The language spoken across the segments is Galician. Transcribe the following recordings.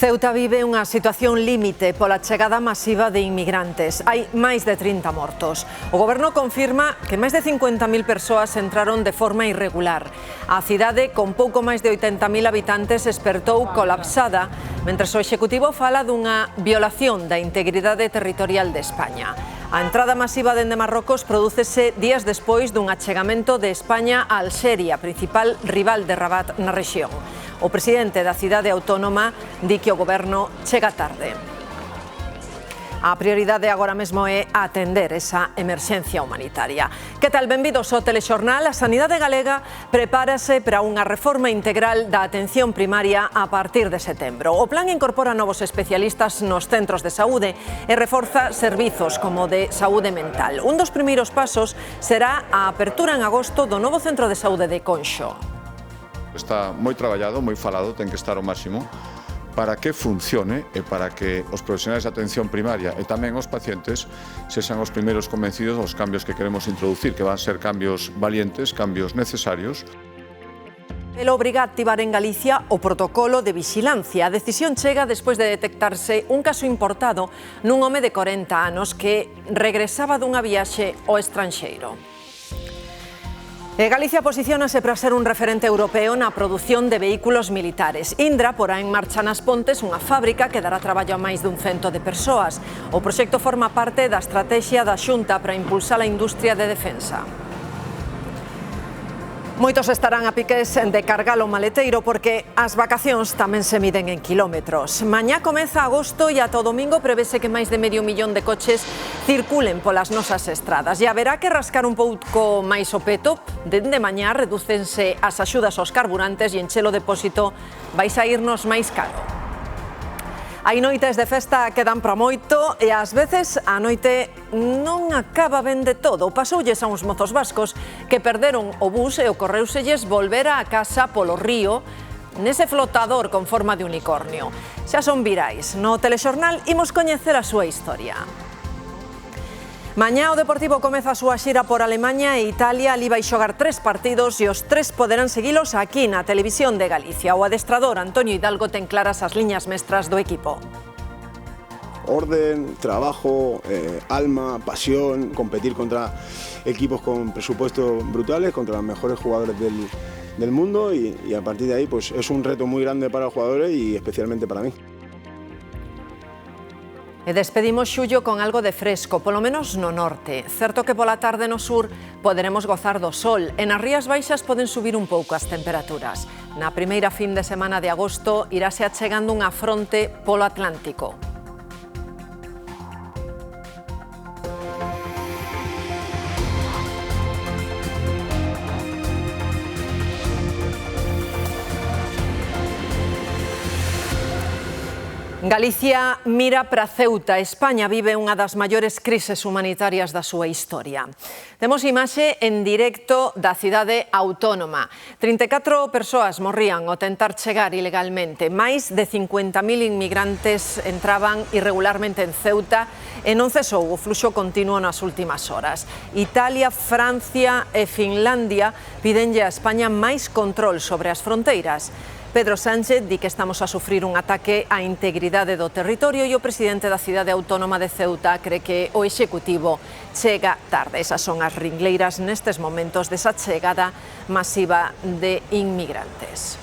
Ceuta vive unha situación límite pola chegada masiva de inmigrantes. Hai máis de 30 mortos. O goberno confirma que máis de 50.000 persoas entraron de forma irregular. A cidade, con pouco máis de 80.000 habitantes, espertou colapsada, mentres o Executivo fala dunha violación da integridade territorial de España. A entrada masiva dende Marrocos prodúcese días despois dun achegamento de España a Alxeria, principal rival de Rabat na rexión. O presidente da cidade autónoma di que o goberno chega tarde. A prioridade agora mesmo é atender esa emerxencia humanitaria. Que tal? Benvidos ao Telexornal. A Sanidade Galega prepárase para unha reforma integral da atención primaria a partir de setembro. O plan incorpora novos especialistas nos centros de saúde e reforza servizos como de saúde mental. Un dos primeiros pasos será a apertura en agosto do novo centro de saúde de Conxo. Está moi traballado, moi falado, ten que estar ao máximo para que funcione e para que os profesionais de atención primaria e tamén os pacientes sexan os primeiros convencidos dos cambios que queremos introducir, que van ser cambios valientes, cambios necesarios. El obriga a activar en Galicia o protocolo de vixilancia. A decisión chega despois de detectarse un caso importado nun home de 40 anos que regresaba dunha viaxe ao estranxeiro. Galicia posiciónase para ser un referente europeo na produción de vehículos militares. Indra porá en marcha nas Pontes unha fábrica que dará traballo a máis dun 100 de persoas. O proxecto forma parte da estrategia da Xunta para impulsar a industria de defensa. Moitos estarán a piques de cargar o maleteiro porque as vacacións tamén se miden en kilómetros. Mañá comeza agosto e ata o domingo prevese que máis de 500.000 de coches circulen polas nosas estradas. E haberá que rascar un pouco máis o peto. Dende mañá redúcense as axudas aos carburantes e enche o depósito vai saírnos máis caro. Hai noites de festa que dan para moito e ás veces a noite non acaba ben de todo. Pasoulles a uns mozos vascos que perderon o bus e ocorreuselles volver á casa polo río nese flotador con forma de unicornio. Xa son virais. No Telexornal imos coñecer a súa historia. Mañá o Deportivo comeza a súa xira por Alemaña e Italia. Ali vai xogar 3 partidos e os 3 poderán seguilos aquí na Televisión de Galicia. O adestrador Antonio Hidalgo ten claras as liñas mestras do equipo. Orden, trabajo, alma, pasión, competir contra equipos con presupuestos brutales, contra los mejores jugadores del mundo y a partir de ahí pues es un reto muy grande para los jugadores y especialmente para mí. E despedimos xullo con algo de fresco, polo menos no norte. Certo que pola tarde no sur poderemos gozar do sol e nas Rías Baixas poden subir un pouco as temperaturas. Na primeira fin de semana de agosto irase achegando unha fronte polo Atlántico. Galicia mira para Ceuta. España vive unha das maiores crises humanitarias da súa historia. Temos imaxe en directo da cidade autónoma. 34 persoas morrían ao tentar chegar ilegalmente. Máis de 50.000 inmigrantes entraban irregularmente en Ceuta e non cesou o fluxo continuo nas últimas horas. Italia, Francia e Finlandia pidenlle a España máis control sobre as fronteiras. Pedro Sánchez di que estamos a sufrir un ataque á integridade do territorio e o presidente da cidade autónoma de Ceuta cree que o Executivo chega tarde. Esas son as ringleiras nestes momentos desa chegada masiva de inmigrantes.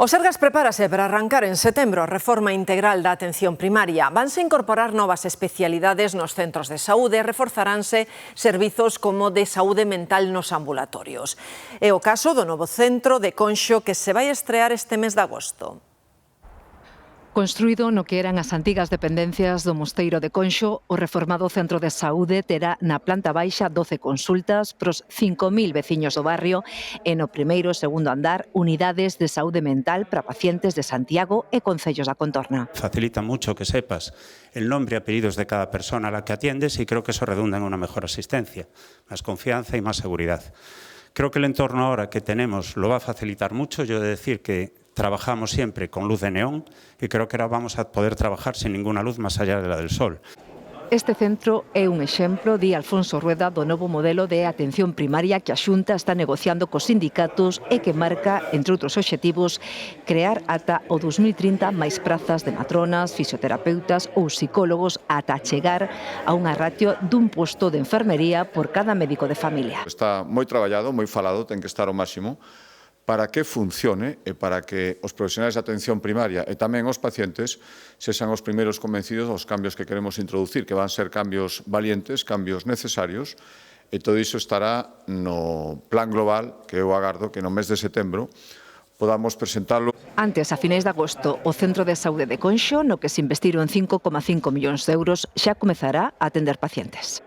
O Sergas prepárase para arrancar en setembro a reforma integral da atención primaria. Vanse incorporar novas especialidades nos centros de saúde e reforzaránse servizos como de saúde mental nos ambulatorios. É o caso do novo centro de Conxo que se vai estrear este mes de agosto. Construído no que eran as antigas dependencias do Mosteiro de Conxo, o reformado centro de saúde terá na planta baixa 12 consultas pros 5.000 veciños do barrio e no primeiro e segundo andar unidades de saúde mental para pacientes de Santiago e concellos da contorna. Facilita mucho que sepas el nombre y apellidos de cada persona a la que atiendes y creo que eso redunda en una mejor asistencia, más confianza y más seguridad. Creo que el entorno ahora que tenemos lo va a facilitar mucho. Yo he de decir que trabajamos siempre con luz de neón y creo que ahora vamos a poder trabajar sin ninguna luz más allá de la del sol. Este centro é un exemplo, di Alfonso Rueda, do novo modelo de atención primaria que a Xunta está negociando cos sindicatos e que marca, entre outros obxectivos, crear ata o 2030 máis prazas de matronas, fisioterapeutas ou psicólogos ata chegar a unha ratio dun posto de enfermería por cada médico de familia. Está moi traballado, moi falado, ten que estar ao máximo para que funcione e para que os profesionais de atención primaria e tamén os pacientes sexan os primeiros convencidos dos cambios que queremos introducir, que van ser cambios valientes, cambios necesarios, e todo iso estará no plan global que eu agardo que no mes de setembro podamos presentarlo. Antes, a finais de agosto, o Centro de Saúde de Conxo, no que se investiron 5,5 millóns de euros, xa comezará a atender pacientes.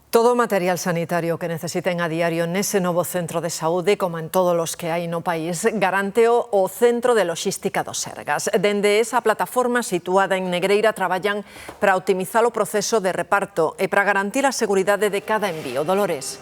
Todo o material sanitario que necesiten a diario nese novo centro de saúde, como en todos os que hai no país, garánteo o Centro de Logística do Sergas. Dende esa plataforma situada en Negreira traballan para optimizar o proceso de reparto e para garantir a seguridade de cada envío. Dolores.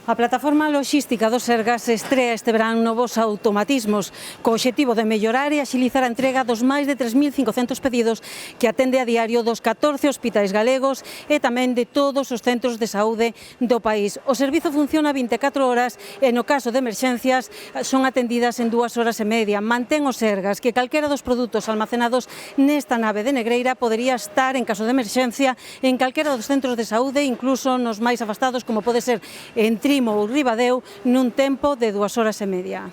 A plataforma logística do Sergas estrea este verán novos automatismos co obxectivo de mellorar e axilizar a entrega dos máis de 3.500 pedidos que atende a diario dos 14 hospitais galegos e tamén de todos os centros de saúde do país. O servizo funciona 24 horas e no caso de emerxencias son atendidas en 2 horas e media. Mantén o Sergas que calquera dos produtos almacenados nesta nave de Negreira podería estar en caso de emerxencia en calquera dos centros de saúde, incluso nos máis afastados como pode ser en Trimo ou Ribadeo, nun tempo de 2 horas e media.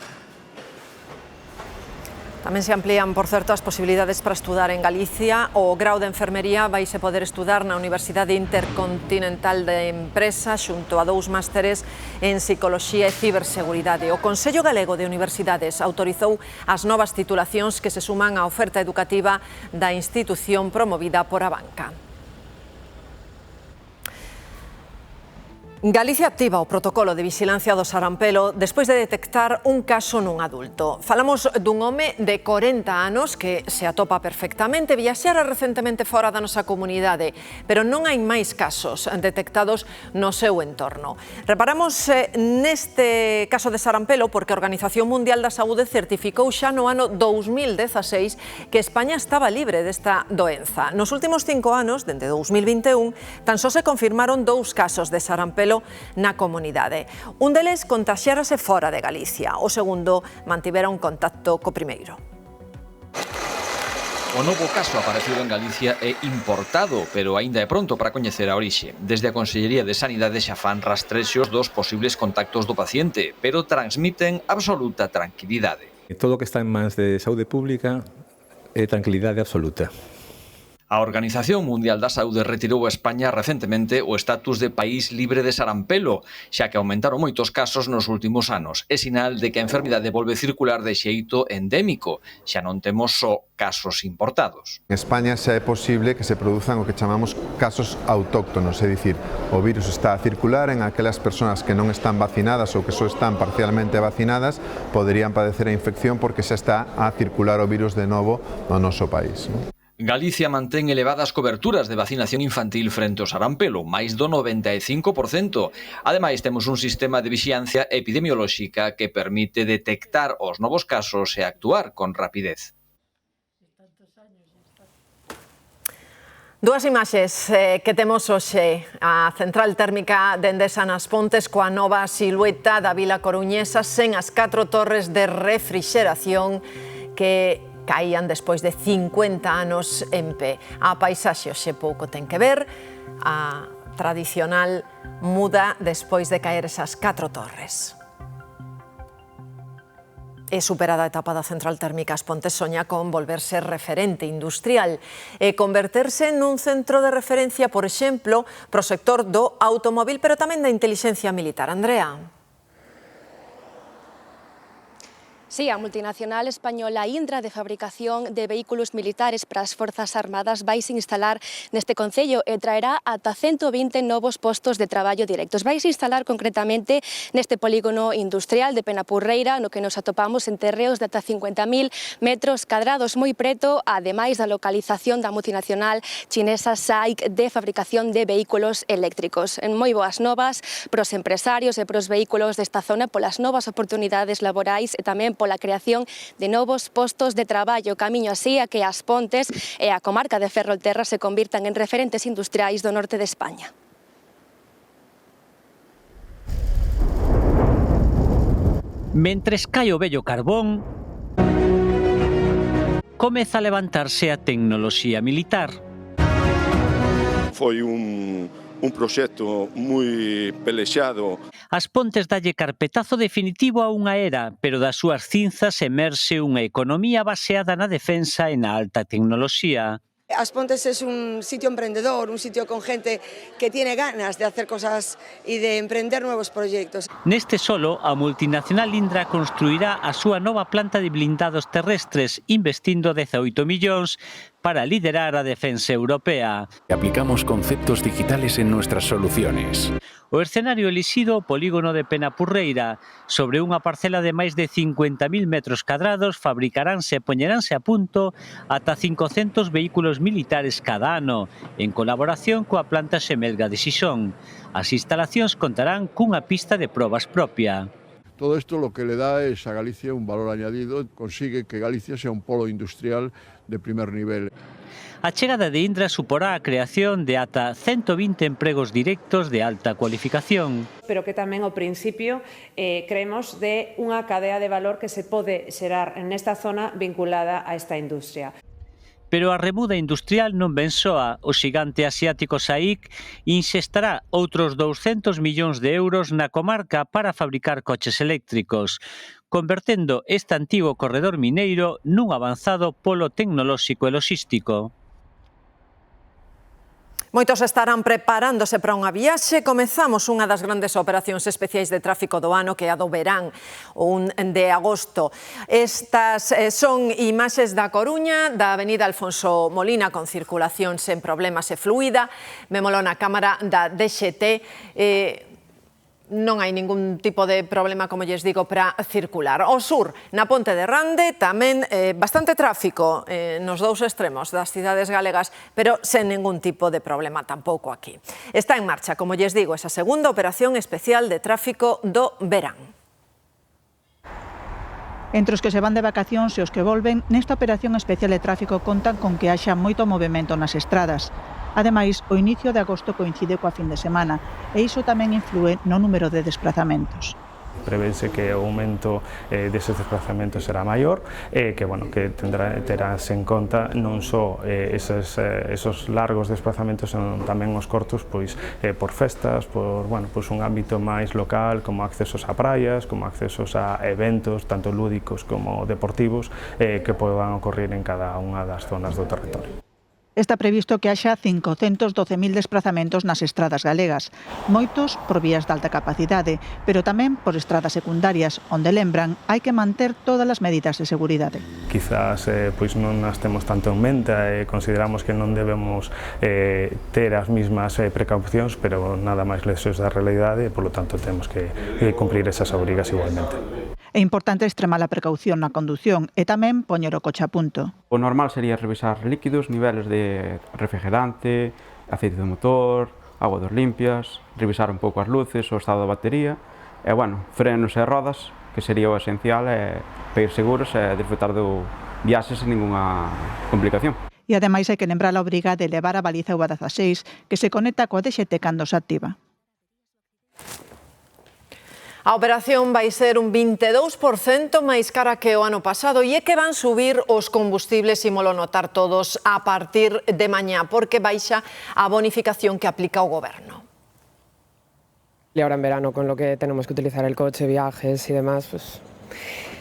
Tamén se amplían, por certo, as posibilidades para estudar en Galicia. O grau de enfermería vaise poder estudar na Universidade Intercontinental de Empresa xunto a 2 másteres en Psicoloxía e Ciberseguridade. O Consello Galego de Universidades autorizou as novas titulacións que se suman á oferta educativa da institución promovida por Abanca. Galicia activa o protocolo de vixilancia do sarampelo despois de detectar un caso nun adulto. Falamos dun home de 40 anos que se atopa perfectamente, viaxara recentemente fora da nosa comunidade, pero non hai máis casos detectados no seu entorno. Reparamos neste caso de sarampelo porque a Organización Mundial da Saúde certificou xa no ano 2016 que España estaba libre desta doenza. Nos últimos 5 anos, dende 2021, tan só se confirmaron 2 casos de sarampelo na comunidade. Un deles contaxiárase fora de Galicia, o segundo mantivera un contacto co primeiro. O novo caso aparecido en Galicia é importado, pero aínda é pronto para coñecer a orixe. Desde a Consellería de Sanidade xa fan rastrexos dos posibles contactos do paciente, pero transmiten absoluta tranquilidade. Todo o que está en mans de saúde pública é tranquilidade absoluta. A Organización Mundial da Saúde retirou a España recentemente o estatus de país libre de sarampelo, xa que aumentaron moitos casos nos últimos anos. É sinal de que a enfermidade volve circular de xeito endémico, xa non temos só casos importados. En España xa é posible que se produzan o que chamamos casos autóctonos, é dicir, o virus está a circular en aquelas persoas que non están vacinadas ou que só están parcialmente vacinadas, poderían padecer a infección porque xa está a circular o virus de novo no noso país. Galicia mantén elevadas coberturas de vacinación infantil frente ao sarampelo, máis do 95%. Ademais, temos un sistema de vixiancia epidemiolóxica que permite detectar os novos casos e actuar con rapidez. Dúas imaxes que temos hoxe. A central térmica de Endesa nas Pontes coa nova silueta da vila coruñesa sen as 4 torres de refrixeración que caían despois de 50 anos en pé. A paisaxe hoxe pouco ten que ver, a tradicional muda despois de caer esas 4 torres. E superada a etapa da central térmica, As Pontes soña con volverse referente industrial e converterse nun centro de referencia, por exemplo, pro sector do automóvil, pero tamén da intelixencia militar. Andrea. Sí, a multinacional española Indra de fabricación de vehículos militares para as Forzas Armadas vaise instalar neste concello e traerá ata 120 novos postos de traballo directos. Vaise instalar concretamente neste polígono industrial de Penapurreira, no que nos atopamos en terreos de ata 50.000 metros cadrados, moi preto, ademais da localización da multinacional chinesa SAIC de fabricación de vehículos eléctricos. En moi boas novas pros empresarios e pros vehículos desta zona polas novas oportunidades laborais e tamén pola creación de novos postos de traballo, camiño así a que As Pontes e a comarca de Ferrolterra se convirtan en referentes industriais do norte de España. Mentres cae o vello carbón, comeza a levantarse a tecnoloxía militar. Foi un proxecto moi pelexado. As Pontes dalle carpetazo definitivo a unha era, pero das súas cinzas emerxe unha economía baseada na defensa e na alta tecnoloxía. As Pontes es un sitio emprendedor, un sitio con gente que tiene ganas de hacer cosas y de emprender nuevos proyectos. Neste solo, a multinacional Indra construirá a súa nova planta de blindados terrestres, investindo 18 millóns para liderar a defensa europea. Aplicamos conceptos digitales en nuestras soluciones. O escenario elixido, o polígono de Penapurreira, sobre unha parcela de máis de 50.000 metros cadrados, fabricaránse e poñeránse a punto ata 500 vehículos militares cada ano, en colaboración coa planta Semelga de Xixón. As instalacións contarán cunha pista de probas propia. Todo esto lo que le da es a Galicia un valor añadido, consigue que Galicia sea un polo industrial de primer nivel. A chegada de Indra suporá a creación de ata 120 empregos directos de alta cualificación. Pero que tamén ao principio creemos de unha cadea de valor que se pode xerar nesta zona vinculada a esta industria. Pero a remuda industrial non ven soa. O xigante asiático SAIC inxestará outros 200 millóns de euros na comarca para fabricar coches eléctricos, convertendo este antigo corredor mineiro nun avanzado polo tecnolóxico e logístico. Moitos estarán preparándose para unha viaxe. Comezamos unha das grandes operacións especiais de tráfico do ano, que é a do verán, un de agosto. Estas son imaxes da Coruña, da avenida Alfonso Molina, con circulación sen problemas e fluida. Vémolo na cámara da DXT. Non hai ningún tipo de problema, como lles digo, para circular. Ao sur, na Ponte de Rande, tamén bastante tráfico nos dous extremos das cidades galegas, pero sen ningún tipo de problema tampouco aquí. Está en marcha, como lles digo, esa segunda operación especial de tráfico do verán. Entre os que se van de vacacións e os que volven, nesta operación especial de tráfico contan con que haxa moito movimento nas estradas. Ademais, o inicio de agosto coincide coa fin de semana e iso tamén inflúe no número de desplazamentos. Prevese que o aumento deses desplazamentos será maior e que, terás en conta non só esos largos desplazamentos, senón tamén os cortos por festas, por un ámbito máis local, como accesos a praias, como accesos a eventos, tanto lúdicos como deportivos, que podan ocorrer en cada unha das zonas do territorio. Está previsto que haxa 512.000 desplazamentos nas estradas galegas, moitos por vías de alta capacidade, pero tamén por estradas secundarias, onde lembran hai que manter todas as medidas de seguridade. Quizás non as temos tanto en mente e consideramos que non debemos ter as mismas precaucións, pero nada máis lexos da realidade e, polo tanto, temos que cumprir esas obrigas igualmente. É importante extremar a precaución na condución e tamén poñer o coche a punto. O normal sería revisar líquidos, niveles de refrigerante, aceite de motor, agua dos limpias, revisar un pouco as luces, o estado da batería e, frenos e rodas, que sería o esencial, para ir seguros e disfrutar do viaxe sen ninguna complicación. E ademais hai que lembrar a obriga de levar a baliza UA16, que se conecta coa DXT cando se activa. A operación vai ser un 22% máis cara que o ano pasado e é que van subir os combustibles, ímolo notar todos, a partir de mañá, porque baixa a bonificación que aplica o Goberno. Y ahora en verano, con lo que tenemos que utilizar el coche, viajes y demás,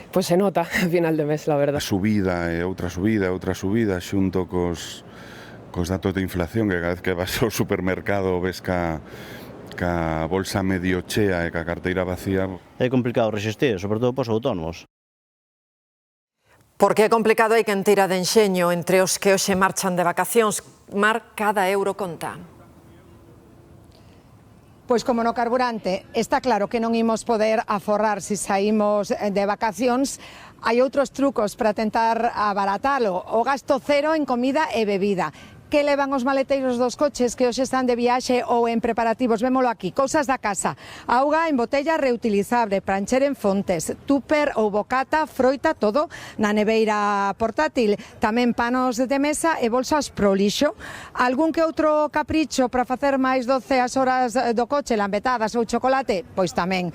pues se nota a final de mes, la verdad. A subida e outra subida, xunto cos datos de inflación, que cada vez que vas ao supermercado ves ca bolsa medio chea e ca carteira vacía. É complicado resistir, sobre todo para os autónomos. Porque é complicado, hai quen tira de enxeño entre os que hoxe marchan de vacacións. Mar, cada euro conta. Pois como no carburante, está claro que non imos poder aforrar se saímos de vacacións. Hai outros trucos para tentar abaratalo. O gasto cero en comida e bebida. que levan os maleteiros dos coches que hoxe están de viaxe ou en preparativos. Vémolo aquí, cousas da casa, auga en botella reutilizable, prancher en fontes, tupper ou bocata, froita, todo na neveira portátil, tamén panos de mesa e bolsas pro lixo. Algún que outro capricho para facer máis 12 as horas do coche, lambetadas ou chocolate? Pois tamén.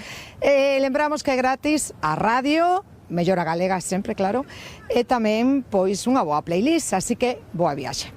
Lembramos que é gratis a radio, mellor a galega sempre, claro, e tamén pois unha boa playlist, así que boa viaxe.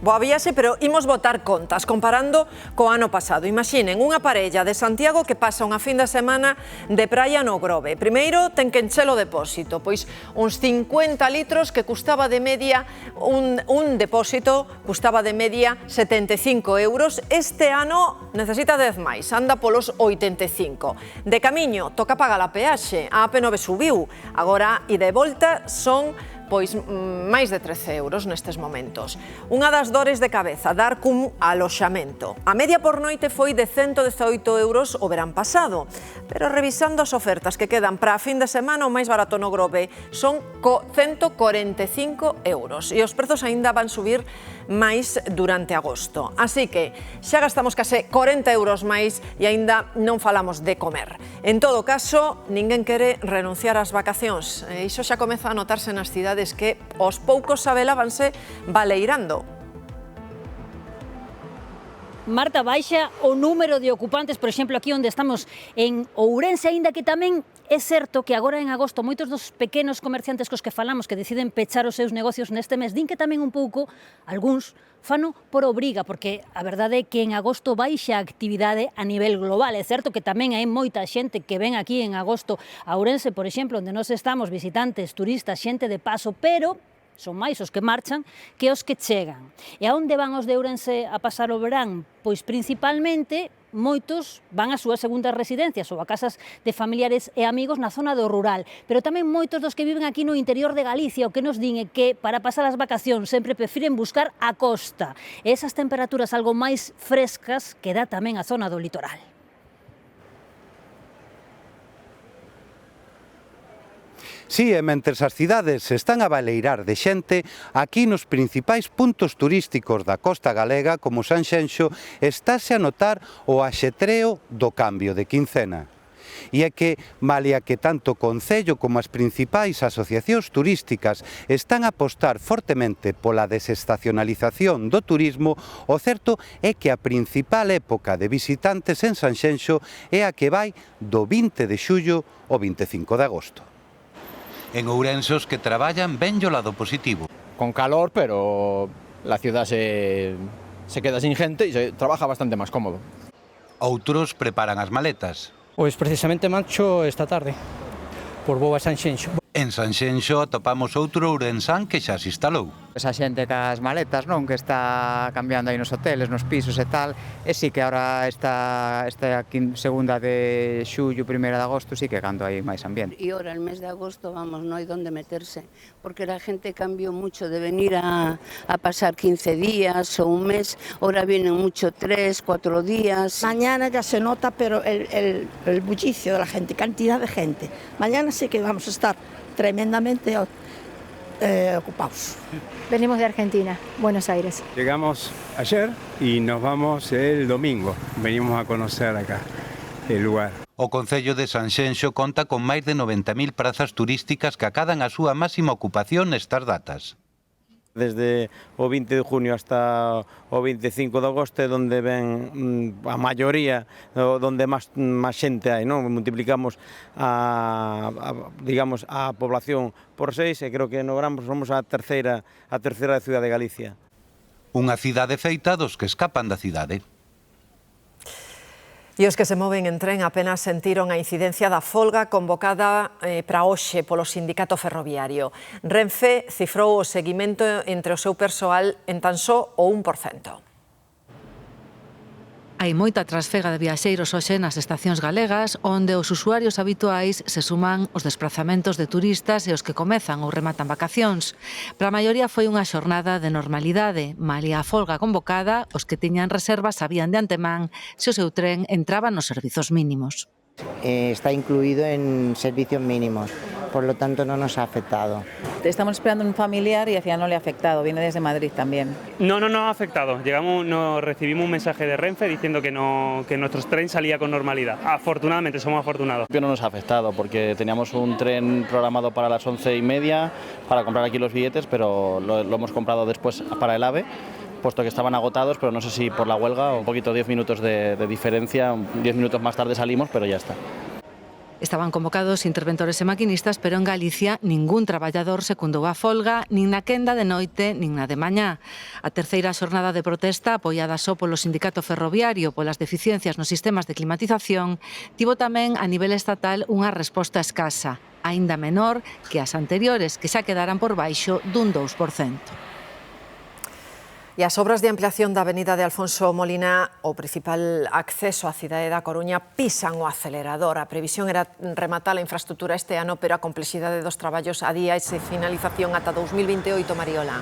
Boa viaxe, pero imos botar contas comparando co ano pasado. Imaxinen unha parella de Santiago que pasa unha fin de semana de praia no Grove. Primeiro ten que encher o depósito, pois uns 50 litros que custaba de media, un depósito custaba de media 75 euros. Este ano necesita 10 máis, anda polos 85. De camiño toca pagar a peaxe, a AP9 subiu, agora e de volta son pois máis de 13 euros nestes momentos. Unha das dores de cabeza, dar cun aloxamento. A media por noite foi de 118 euros o verán pasado, pero revisando as ofertas que quedan para a fin de semana, o máis barato no Grove son 145 euros e os prezos aínda van subir máis durante agosto. Así que xa gastamos case 40 euros máis e aínda non falamos de comer. En todo caso, ninguén quere renunciar ás vacacións. Iso xa comeza a notarse nas cidades que aos poucos Sabela vanse baleirando. Marta, baixa o número de ocupantes, por exemplo, aquí onde estamos en Ourense, aínda que tamén é certo que agora en agosto moitos dos pequenos comerciantes cos que falamos que deciden pechar os seus negocios neste mes, din que tamén un pouco, algúns, fano por obriga, porque a verdade é que en agosto baixa a actividade a nivel global. É certo que tamén hai moita xente que ven aquí en agosto a Ourense, por exemplo, onde nós estamos, visitantes, turistas, xente de paso, pero son máis os que marchan que os que chegan. E a onde van os de Ourense a pasar o verán? Pois principalmente moitos van ás súas segundas residencias ou a casas de familiares e amigos na zona do rural, pero tamén moitos dos que viven aquí no interior de Galicia o que nos din é que para pasar as vacacións sempre prefiren buscar a costa e esas temperaturas algo máis frescas que dá tamén a zona do litoral. Si, e mentres as cidades se están a baleirar de xente, aquí nos principais puntos turísticos da costa galega, como Sanxenxo, estáse a notar o axetreo do cambio de quincena. E é que, malia que tanto o Concello como as principais asociacións turísticas están a apostar fortemente pola desestacionalización do turismo, o certo é que a principal época de visitantes en Sanxenxo é a que vai do 20 de xullo ao 25 de agosto. En Ourense os que traballan ven o lado positivo. Con calor, pero la ciudad se queda sin gente y se trabaja bastante más cómodo. Outros preparan as maletas. Pois precisamente marcho esta tarde, por vou a Sanxenxo. En Sanxenxo atopamos outro ourensán que xa se instalou. Esa xente cas maletas, non, que está cambiando aí nos hoteles, nos pisos e tal, e sí que ahora esta segunda de xullo, primeira de agosto, sí que cando hai máis ambiente. Y ahora el mes de agosto, vamos, no hay dónde meterse, porque la gente cambió mucho de venir a pasar 15 días o un mes, ahora vienen mucho 3, 4 días. Mañana ya se nota, pero el bullicio de la gente, cantidad de gente. Mañana sí que vamos a estar tremendamente ocupados. Venimos de Argentina, Buenos Aires. Llegamos ayer y nos vamos el domingo. Venimos a conocer acá el lugar. O Concello de Sanxenxo conta con máis de 90.000 prazas turísticas que acadan a súa máxima ocupación nestas datas. Desde o 20 de junio hasta o 25 de agosto é onde ven a maioría, onde máis xente hai, non? Multiplicamos a población por 6 e creo que no verán somos a terceira cidade de Galicia. Unha cidade feita dos que escapan da cidade. E os que se moven en tren apenas sentiron a incidencia da folga convocada para hoxe polo sindicato ferroviario. Renfe cifrou o seguimento entre o seu persoal en tan só o 1%. Hai moita trasfega de viaxeiros hoxe nas estacións galegas, onde os usuarios habituais se suman os desprazamentos de turistas e os que comezan ou rematan vacacións. Para a maioría foi unha xornada de normalidade. Malia a folga convocada, os que tiñan reservas sabían de antemán se o seu tren entraba nos servizos mínimos. Está incluído en servicios mínimos. por lo tanto no nos ha afectado. Estamos esperando un familiar y al final no le ha afectado, viene desde Madrid también. No ha afectado. Recibimos un mensaje de Renfe diciendo que nuestro tren salía con normalidad. Afortunadamente, somos afortunados. No nos ha afectado porque teníamos un tren programado para las 11:30 para comprar aquí los billetes, pero lo hemos comprado después para el AVE, puesto que estaban agotados, pero no sé si por la huelga o un poquito, 10 minutos de diferencia, 10 minutos más tarde salimos, pero ya está. Estaban convocados interventores e maquinistas, pero en Galicia ningún traballador secundou a folga, nin na quenda de noite, nin na de mañá. A terceira xornada de protesta, apoiada só polo sindicato ferroviario polas deficiencias nos sistemas de climatización, tivo tamén a nivel estatal unha resposta escasa, aínda menor que as anteriores, que xa quedaran por baixo dun 2%. E as obras de ampliación da avenida de Alfonso Molina, o principal acceso á cidade da Coruña, pisan o acelerador. A previsión era rematar a infraestructura este ano, pero a complexidade dos traballos adía esa finalización ata 2028, Mariola.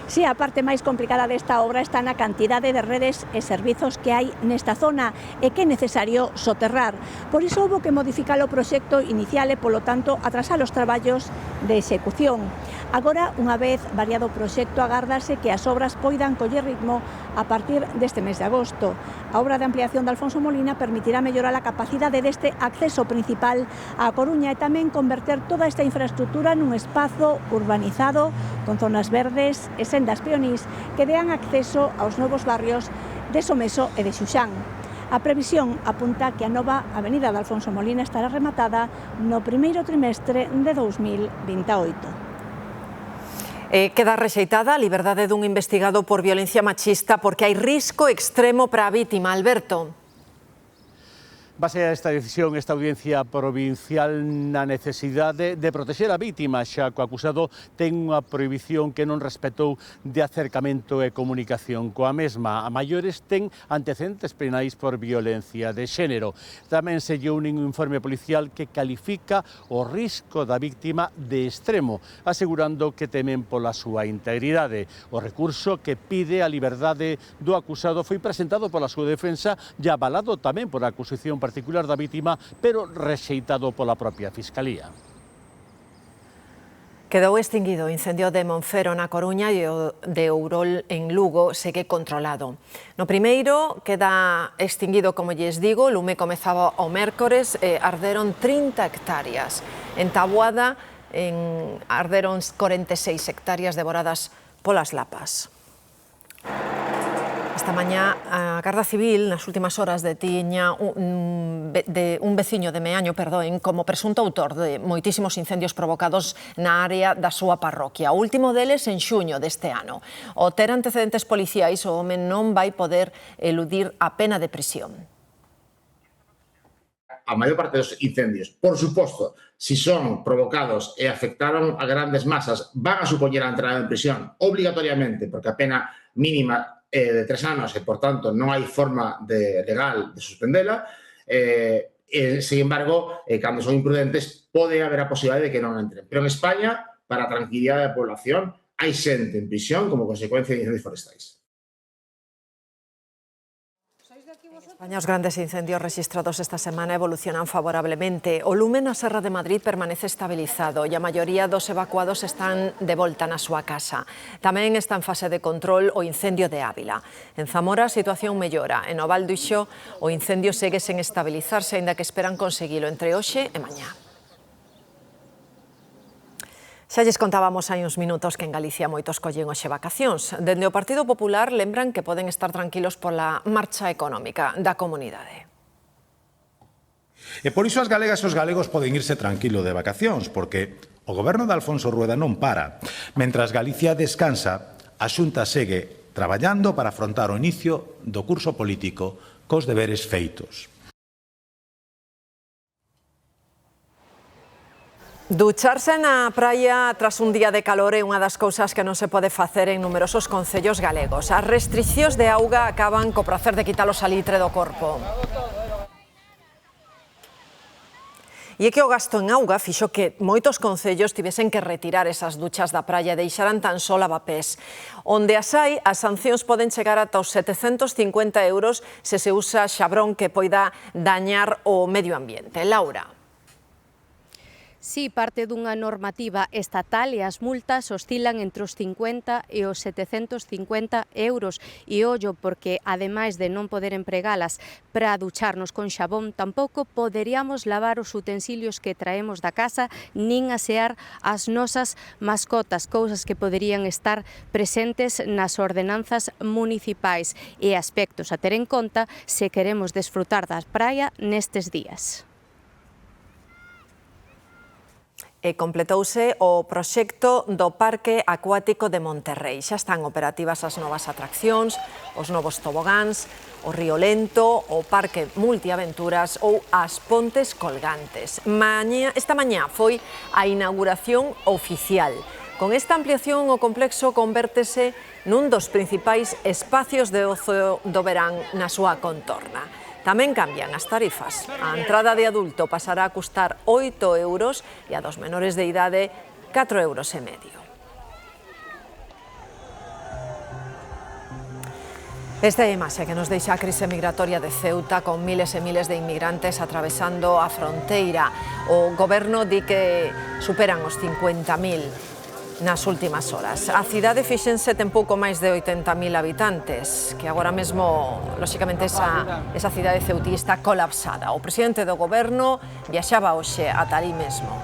Sí, a parte máis complicada desta obra está na cantidade de redes e servizos que hai nesta zona e que é necesario soterrar. Por iso houve que modificar o proxecto inicial e, polo tanto, atrasar os traballos de execución. Agora, unha vez variado o proxecto, agárdase que as obras poidan coller ritmo a partir deste mes de agosto. A obra de ampliación de Alfonso Molina permitirá mellorar a capacidade deste acceso principal á Coruña e tamén converter toda esta infraestructura nun espazo urbanizado con zonas verdes e sendas peonís que dean acceso aos novos barrios de Someso e de Xuxán. A previsión apunta que a nova avenida de Alfonso Molina estará rematada no primeiro trimestre de 2028. Queda rexeitada a liberdade dun investigado por violencia machista porque hai risco extremo para a vítima. Alberto. Base a esta decisión, esta audiencia provincial na necesidade de protexer a vítima, xa que o acusado ten unha prohibición que non respetou de acercamento e comunicación coa mesma. A maiores ten antecedentes penais por violencia de xénero. Tamén se lle un informe policial que califica o risco da vítima de extremo, asegurando que temen pola súa integridade. O recurso que pide a liberdade do acusado foi presentado pola súa defensa e avalado tamén por a acusación particular da vítima, pero rexeitado pola propia Fiscalía. Quedou extinguido o incendio de Monfero na Coruña e o de Ourol en Lugo segue controlado. No primeiro queda extinguido, como lles digo, o lume comezaba o mércores e arderon 30 hectáreas. En Taboada arderon 46 hectáreas devoradas polas lapas. Esta mañá a Garda Civil nas últimas horas detiña un veciño de Meaño, como presunto autor de moitísimos incendios provocados na área da súa parroquia. O último deles en xuño deste ano. Ao ter antecedentes policiais, o home non vai poder eludir a pena de prisión. A maior parte dos incendios, por suposto, si son provocados e afectaron a grandes masas, van a supoñer a entrada en prisión obligatoriamente, porque a pena mínima de 3 anos e, por tanto, non hai forma legal de suspendela. Sin embargo, cando son imprudentes, pode haber a posibilidade de que non entren. Pero en España, para a tranquilidade da población, hai xente en prisión como consecuencia de incendios forestais. En España, os grandes incendios registrados esta semana evolucionan favorablemente. O lume na Serra de Madrid permanece estabilizado e a maioría dos evacuados están de volta na súa casa. Tamén está en fase de control o incendio de Ávila. En Zamora a situación mellora. En o Val do Ixo o incendio segue sen estabilizarse, aínda que esperan conseguilo entre hoxe e mañá. Xa lles contábamos hai uns minutos que en Galicia moitos collen hoxe vacacións. Dende o Partido Popular lembran que poden estar tranquilos pola marcha económica da comunidade. E por iso as galegas e os galegos poden irse tranquilo de vacacións, porque o goberno de Alfonso Rueda non para. Mentras Galicia descansa, a Xunta segue traballando para afrontar o inicio do curso político cos deberes feitos. Ducharse na praia tras un día de calor é unha das cousas que non se pode facer en numerosos concellos galegos. As restricións de auga acaban co prazer de quitar o salitre do corpo. E é que o gasto en auga fixo que moitos concellos tivesen que retirar esas duchas da praia e deixaran tan só lavapés. Onde as hai, as sancións poden chegar ata os 750 euros se se usa xabrón que poida dañar o medio ambiente. Laura. Sí, parte dunha normativa estatal e as multas oscilan entre os 50 e os 750 euros. E ollo, porque ademais de non poder empregalas para ducharnos con xabón, tampouco poderíamos lavar os utensilios que traemos da casa nin asear as nosas mascotas, cousas que poderían estar presentes nas ordenanzas municipais e aspectos a ter en conta se queremos desfrutar da praia nestes días. E completouse o proxecto do Parque Acuático de Monterrei. Xa están operativas as novas atraccións, os novos tobogáns, o Río Lento, o Parque Multiaventuras ou as Pontes Colgantes. Esta mañá foi a inauguración oficial. Con esta ampliación o complexo convértese nun dos principais espacios de ocio do verán na súa contorna. Tamén cambian as tarifas. A entrada de adulto pasará a custar 8 euros e a dos menores de idade 4,5 euros. Esta é a imaxe que nos deixa a crise migratoria de Ceuta con miles e miles de inmigrantes atravesando a fronteira. O goberno di que superan os 50.000 nas últimas horas. A cidade, fíxense, ten pouco máis de 80.000 habitantes, que agora mesmo, lóxicamente, esa cidade ceutí está colapsada. O presidente do goberno viaxaba hoxe ata ali mesmo.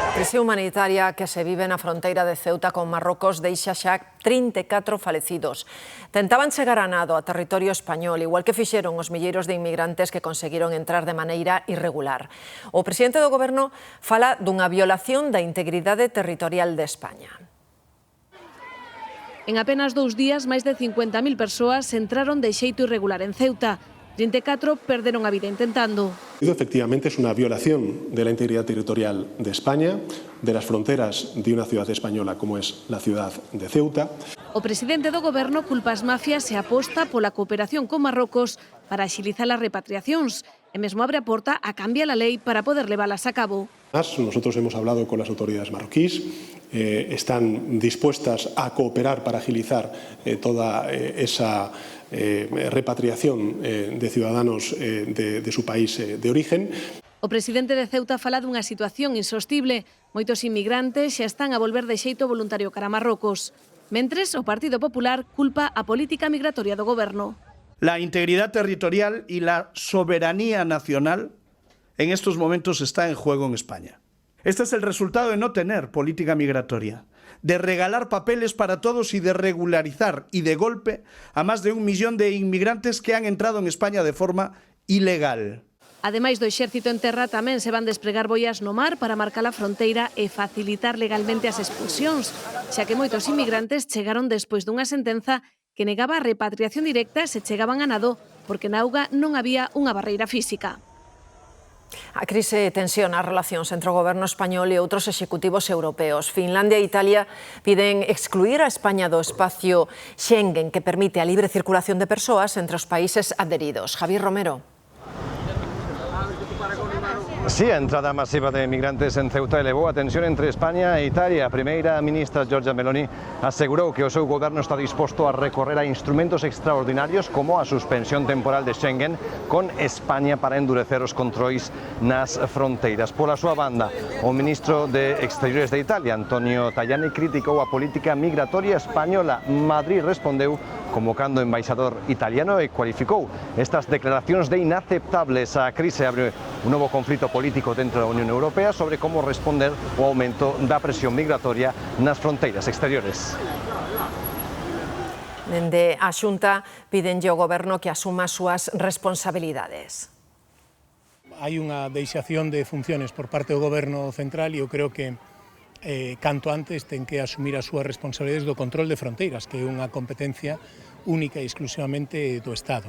A crise humanitaria que se vive na fronteira de Ceuta con Marrocos deixa xa 34 falecidos. Tentaban chegar a nado a territorio español, igual que fixeron os milleiros de inmigrantes que conseguiron entrar de maneira irregular. O presidente do goberno fala dunha violación da integridade territorial de España. En apenas 2 días, máis de 50.000 persoas entraron de xeito irregular en Ceuta. 34 perderon a vida intentando. Efectivamente, es una violación de la integridad territorial de España, de las fronteras de una ciudad española como es la ciudad de Ceuta. O presidente do goberno culpa as mafias e aposta pola cooperación con Marrocos para axilizar as repatriacións e mesmo abre a porta a cambiar a lei para poder levalas a cabo. Nosotros hemos hablado con las autoridades marroquíes, están dispuestas a cooperar para agilizar toda esa repatriación de ciudadanos de su país de origen. O presidente de Ceuta fala dunha situación insostible. Moitos inmigrantes xa están a volver de xeito voluntario cara a Marrocos. Mentres, o Partido Popular culpa a política migratoria do goberno. La integridad territorial y la soberanía nacional en estos momentos está en juego en España. Este es el resultado de no tener política migratoria, de regalar papeles para todos y de regularizar y de golpe a más de 1 millón de inmigrantes que han entrado en España de forma ilegal. Ademais do exército en terra, tamén se van despregar boias no mar para marcar a fronteira e facilitar legalmente as expulsións, xa que moitos inmigrantes chegaron despois dunha sentenza que negaba a repatriación directa se chegaban a nado porque na auga non había unha barreira física. A crise tensiona as relacións entre o goberno español e outros executivos europeos. Finlandia e Italia piden excluir a España do espacio Schengen, que permite a libre circulación de persoas entre os países adheridos. Javier Romero. Sí, a entrada masiva de migrantes en Ceuta elevou a tensión entre España e Italia. A primeira ministra Giorgia Meloni asegurou que o seu goberno está disposto a recorrer a instrumentos extraordinarios como a suspensión temporal de Schengen con España para endurecer os controis nas fronteiras. Pola súa banda, o ministro de Exteriores de Italia, Antonio Tajani, criticou a política migratoria española. Madrid respondeu convocando o embaixador italiano e cualificou estas declaracións de inaceptables. A crise abre un novo conflito político dentro da Unión Europea sobre como responder ao aumento da presión migratoria nas fronteiras exteriores. Dende a Xunta pídenlle ao goberno que asuma as súas responsabilidades. Hai unha deixación de funciones por parte do goberno central e eu creo que canto antes ten que asumir as súas responsabilidades do control de fronteiras, que é unha competencia única e exclusivamente do Estado.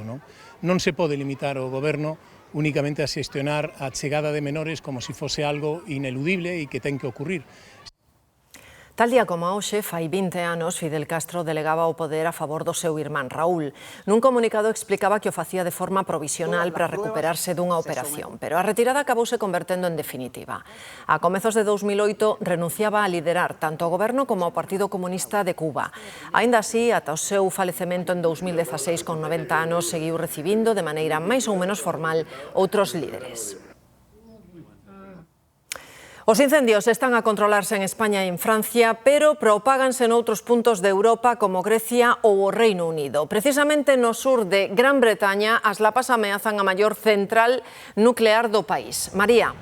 Non se pode limitar o goberno únicamente a xestionar a chegada de menores como se fose algo ineludible e que ten que ocurrir. Tal día como hoxe, fai 20 anos, Fidel Castro delegaba o poder a favor do seu irmán Raúl. Nun comunicado explicaba que o facía de forma provisional para recuperarse dunha operación, pero a retirada acabouse convertendo en definitiva. A comezos de 2008 renunciaba a liderar tanto o goberno como o Partido Comunista de Cuba. Aínda así, ata o seu falecemento en 2016 con 90 anos, seguiu recibindo de maneira máis ou menos formal outros líderes. Os incendios están a controlarse en España e en Francia, pero propáganse noutros puntos de Europa como Grecia ou o Reino Unido. Precisamente no sur de Gran Bretaña, as lapas ameazan a maior central nuclear do país. María.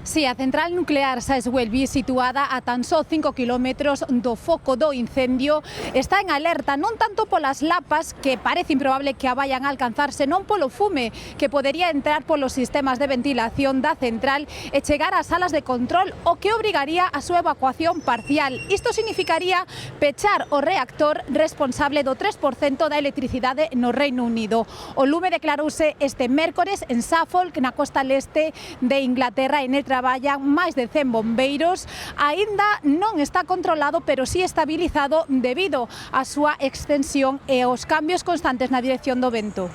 Sí, a central nuclear Saes Welby, situada a tan só 5 kilómetros do foco do incendio, está en alerta non tanto polas lapas, que parece improbable que a vayan a alcanzar, senón polo fume que podería entrar polos sistemas de ventilación da central e chegar ás salas de control, o que obrigaría a súa evacuación parcial. Isto significaría pechar o reactor responsable do 3% da electricidade no Reino Unido. O lume declarouse este mércores en Suffolk, na costa leste de Inglaterra, e nel traballan máis de 100 bombeiros. Aínda non está controlado, pero sí estabilizado debido á súa extensión e aos cambios constantes na dirección do vento.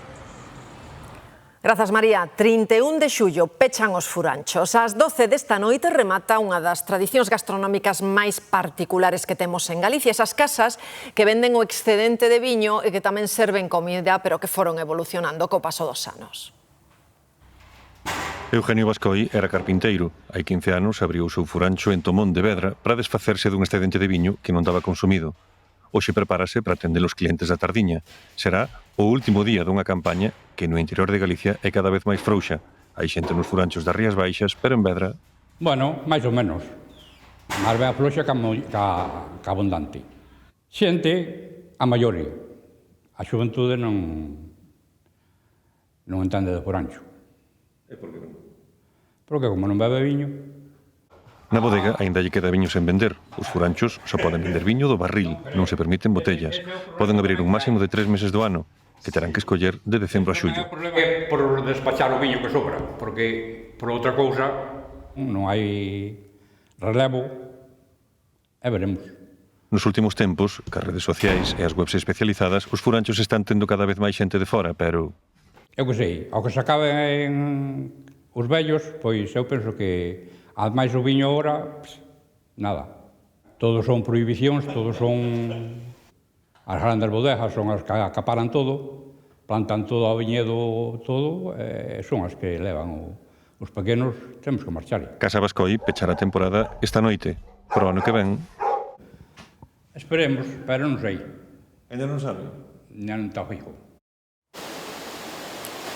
Grazas, María. 31 de xullo pechan os furanchos. Ás 12 desta noite remata unha das tradicións gastronómicas máis particulares que temos en Galicia. Esas casas que venden o excedente de viño e que tamén serven comida, pero que foron evolucionando co paso dos anos. Eugenio Bascoi era carpinteiro. Hai 15 anos abriu o seu furancho en Tomón de Vedra para desfacerse dun excedente de viño que non daba consumido. Hoxe prepárase para atender os clientes da tardiña. Será o último día dunha campaña que no interior de Galicia é cada vez máis frouxa. Hai xente nos furanchos das Rías Baixas, pero en Vedra... Bueno, máis ou menos. Máis ben a frouxa que abundante. Xente a maiore. A xuventude non entende de furancho. E por que non? Porque como non bebe viño... Na bodega aínda lle queda viño sen vender. Os furanchos só poden vender viño do barril, non se permiten botellas. Poden abrir un máximo de 3 meses do ano, que terán que escoller de decembro a xullo. É por despachar o viño que sobra, porque por outra cousa non hai relevo e veremos. Nos últimos tempos, cas redes sociais e as webs especializadas, os furanchos están tendo cada vez máis xente de fora, pero... Eu que sei, ao que se acaben os vellos, pois eu penso que ademais o viño agora, nada. Todos son prohibicións, todos son... As grandes bodegas son as que acaparan todo, plantan todo ao viñedo todo, e son as que levan os pequenos, temos que marchar. Casa Bascoi pechará a temporada esta noite, pero ano que ven... Esperemos, pero non sei. Ainda non sabe? Non está fijo.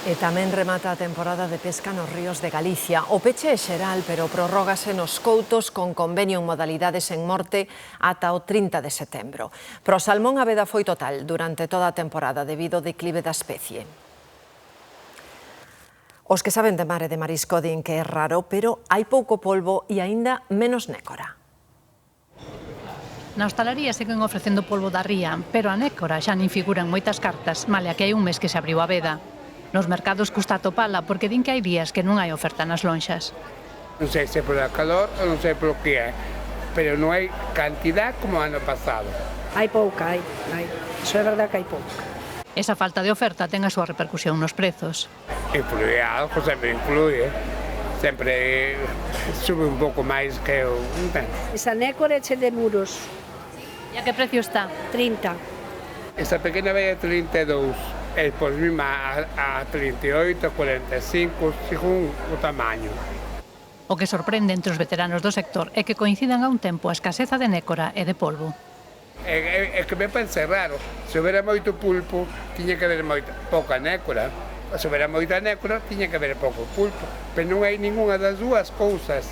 E tamén remata a temporada de pesca nos ríos de Galicia. O peche é xeral, pero prorrógase nos coutos con convenio en modalidades en morte ata o 30 de setembro. Pro salmón a veda foi total durante toda a temporada debido ao declive da especie. Os que saben de mar e de marisco din que é raro, pero hai pouco polvo e aínda menos nécora. Na hostalería seguen ofrecendo polvo da ría, pero a nécora xa nin figura en moitas cartas, malia que hai un mes que se abriu a veda. Nos mercados custa atopala porque din que hai días que non hai oferta nas lonxas. Non sei se polo calor ou non sei polo que é, pero non hai cantidad como ano pasado. Hai pouca, hai. Iso é verdade que hai pouca. Esa falta de oferta ten a súa repercusión nos prezos. Influye algo, sempre influye. Sempre sube un pouco máis que o... Esa nécora é che de muros. E a que precio está? 30. Esa pequena vai a 32. E por mima a 38, 45, según o tamaño. O que sorprende entre os veteranos do sector é que coincidan a un tempo a escaseza de nécora e de polvo. É que me parece raro. Se houbera moito pulpo, tiña que haber pouca nécora. Se houbera moita nécora, tiña que haber pouco pulpo. Pero non hai ninguna das dúas cousas.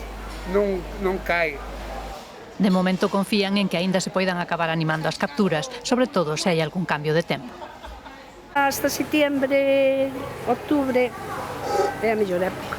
Non cae. De momento confían en que aínda se poidan acabar animando as capturas, sobre todo se hai algún cambio de tempo. Hasta setembro, outubro é a mellor época.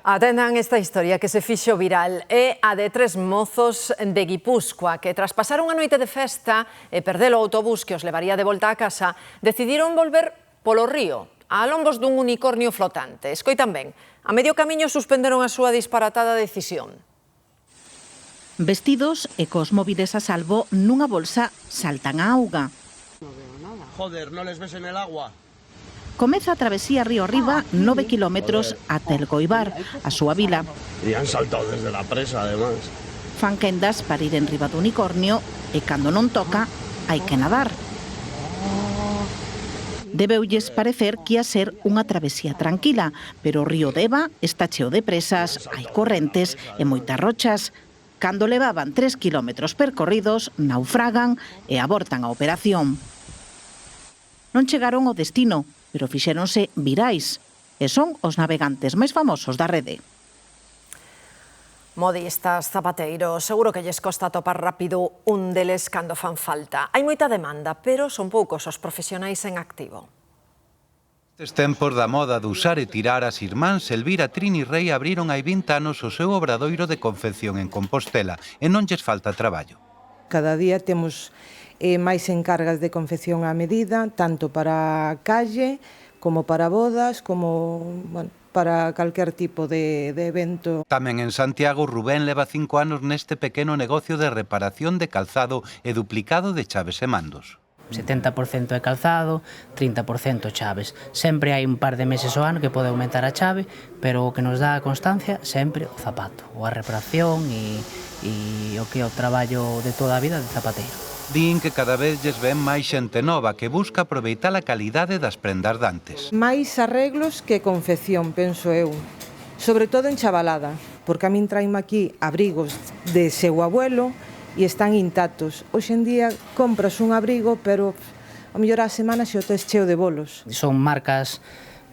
Atendan esta historia que se fixo viral. É a de 3 mozos de Guipúzcoa que, tras pasar unha noite de festa e perder o autobús que os levaría de volta a casa, decidiron volver polo río. a lombos dun unicornio flotante. Escoitan ben, a medio camiño suspenderon a súa disparatada decisión. Vestidos e cos móviles a salvo nunha bolsa saltan a auga. Joder, ¿no les ves en el agua? Comeza a travesía río arriba 9 kilómetros ata el Goibar, a súa vila. Y han saltado desde la presa, además. Fan quendas para ir en riba do unicornio e cando non toca, hai que nadar. Debeulles parecer que ia ser unha travesía tranquila, pero o río Deva está cheo de presas, hai correntes e moitas rochas. Cando levaban 3 kilómetros percorridos, naufragan e abortan a operación. Non chegaron ao destino, pero fixéronse virais, e son os navegantes máis famosos da rede. Modistas, zapateiros, seguro que lles costa topar rápido un deles cando fan falta. Hai moita demanda, pero son poucos os profesionais en activo. Nestes tempos da moda de usar e tirar, as irmáns Elvira, Trini e Rei abriron hai 20 anos o seu obradoiro de confección en Compostela e non lles falta traballo. Cada día temos máis encargas de confección á medida, tanto para a calle, como para bodas, como para calquer tipo de evento. Tamén en Santiago, Rubén leva 5 anos neste pequeno negocio de reparación de calzado e duplicado de chaves e mandos. 70% de calzado, 30% chaves. Sempre hai un par de meses ao ano que pode aumentar a chave, pero o que nos dá a constancia sempre o zapato, ou a reparación e o que é o traballo de toda a vida de zapateiro. Din que cada vez lles ven máis xente nova que busca aproveitar a calidade das prendas dantes. Máis arreglos que confección, penso eu. Sobre todo en chavalada, porque a min traime aquí abrigos de seu abuelo e están intactos. Hoxe en día compras un abrigo, pero a mellor a semana xe o tes cheo de bolos. Son marcas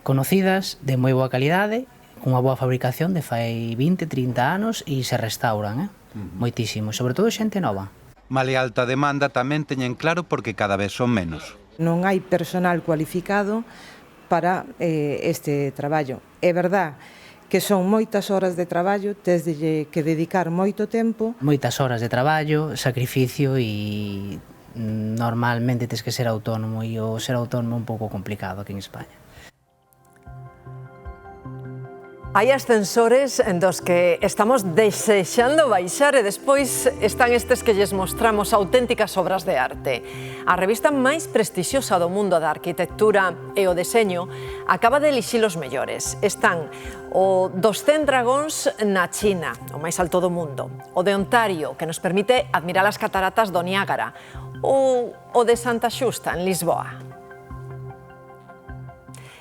conocidas, de moi boa calidade, cunha boa fabricación de fai 20, 30 anos e se restauran, moitísimo, sobre todo xente nova. Male alta demanda tamén teñen claro porque cada vez son menos. Non hai personal cualificado para este traballo. É verdad que son moitas horas de traballo, tes que dedicar moito tempo. Moitas horas de traballo, sacrificio e normalmente tes que ser autónomo e o ser autónomo é un pouco complicado aquí en España. Hai ascensores en dos que estamos desexando baixar e despois están estes que lles mostramos auténticas obras de arte. A revista máis prestixiosa do mundo da arquitectura e o deseño acaba de elixir os mellores. Están o dos 100 dragóns na China, o máis alto do mundo, o de Ontario, que nos permite admirar as cataratas do Niágara, ou o de Santa Xusta, en Lisboa.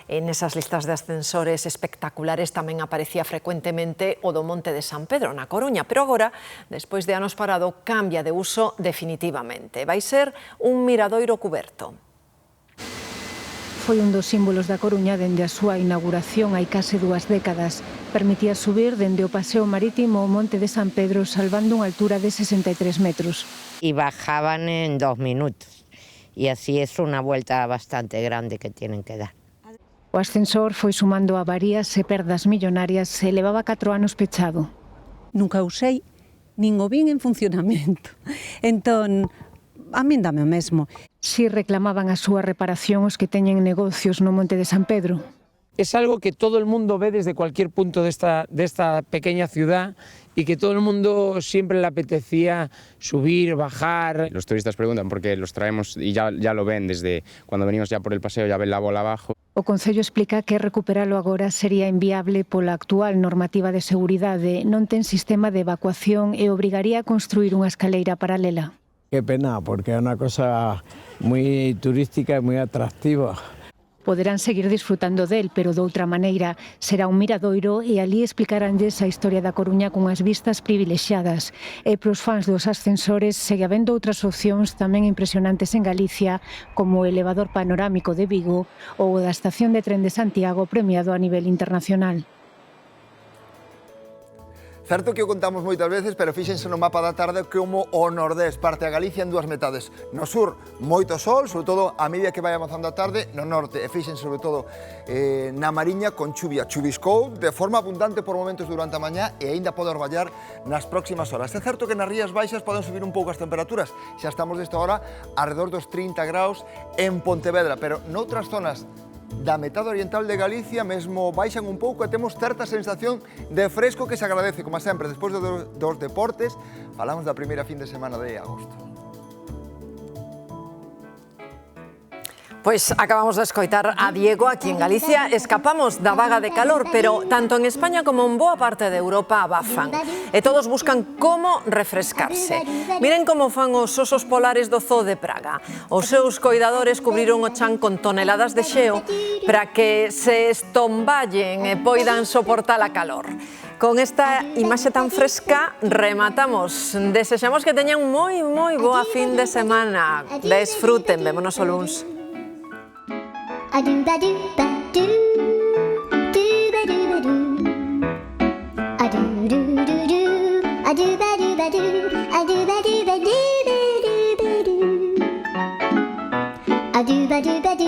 En esas listas de ascensores espectaculares tamén aparecía frecuentemente o do Monte de San Pedro, na Coruña, pero agora, despois de anos parado, cambia de uso definitivamente. Vai ser un miradoiro cuberto. Foi un dos símbolos da Coruña dende a súa inauguración hai case 2 décadas. Permitía subir dende o paseo marítimo ao Monte de San Pedro salvando unha altura de 63 metros. Y bajaban en 2 minutos. Y así es una vuelta bastante grande que tienen que dar. O ascensor foi sumando avarías e perdas millonarias e levaba 4 anos pechado. Nunca usei, nin o vin en funcionamento. Entón, a min dame o mesmo. Si reclamaban a súa reparación os que teñen negocios no Monte de San Pedro. Es algo que todo el mundo ve desde cualquier punto de esta pequeña ciudad y que todo el mundo siempre le apetecía subir, bajar. Los turistas preguntan por qué los traemos y ya lo ven desde cuando venimos ya por el paseo, ya ven la bola abajo. O Concello explica que recuperalo agora sería inviable pola actual normativa de seguridade, non ten sistema de evacuación e obrigaría a construir unha escaleira paralela. Qué pena, porque é unha cosa moi turística e moi atractiva. Poderán seguir disfrutando del, pero doutra maneira. Será un miradoiro e ali explicaránlles a historia da Coruña cunhas vistas privilexiadas. E pros fans dos ascensores segue habendo outras opcións tamén impresionantes en Galicia, como o elevador panorámico de Vigo ou o da estación de tren de Santiago premiado a nivel internacional. Certo que o contamos moitas veces, pero fíxense no mapa da tarde como o nordés parte a Galicia en 2 metades. No sur, moito sol, sobre todo a medida que vai avanzando a tarde, no norte, e fíxense sobre todo na Mariña con chuvia. Chuviscou de forma abundante por momentos durante a mañá e aínda pode orballar nas próximas horas. É certo que nas rías baixas poden subir un pouco as temperaturas, xa estamos desta hora alrededor dos 30 graus en Pontevedra, pero noutras zonas da metade oriental de Galicia mesmo baixan un pouco e temos certa sensación de fresco que se agradece, como sempre, despois dos deportes, falamos da primeira fin de semana de agosto. Pois acabamos de escoitar a Diego aquí en Galicia. Escapamos da vaga de calor, pero tanto en España como en boa parte de Europa abafan. E todos buscan como refrescarse. Miren como fan os osos polares do Zoo de Praga. Os seus coidadores cubriron o chan con toneladas de xeo para que se estomballen e poidan soportar a calor. Con esta imaxe tan fresca rematamos. Desexamos que teñan moi boa fin de semana. Desfruten, vémonos o luns. A-do-ba-do-ba-do, do-ba-do-ba-do, a-do-do-do-do, a-do-ba-do-ba-do, a-do-ba-do-ba-do, a-do-ba-do-ba-do,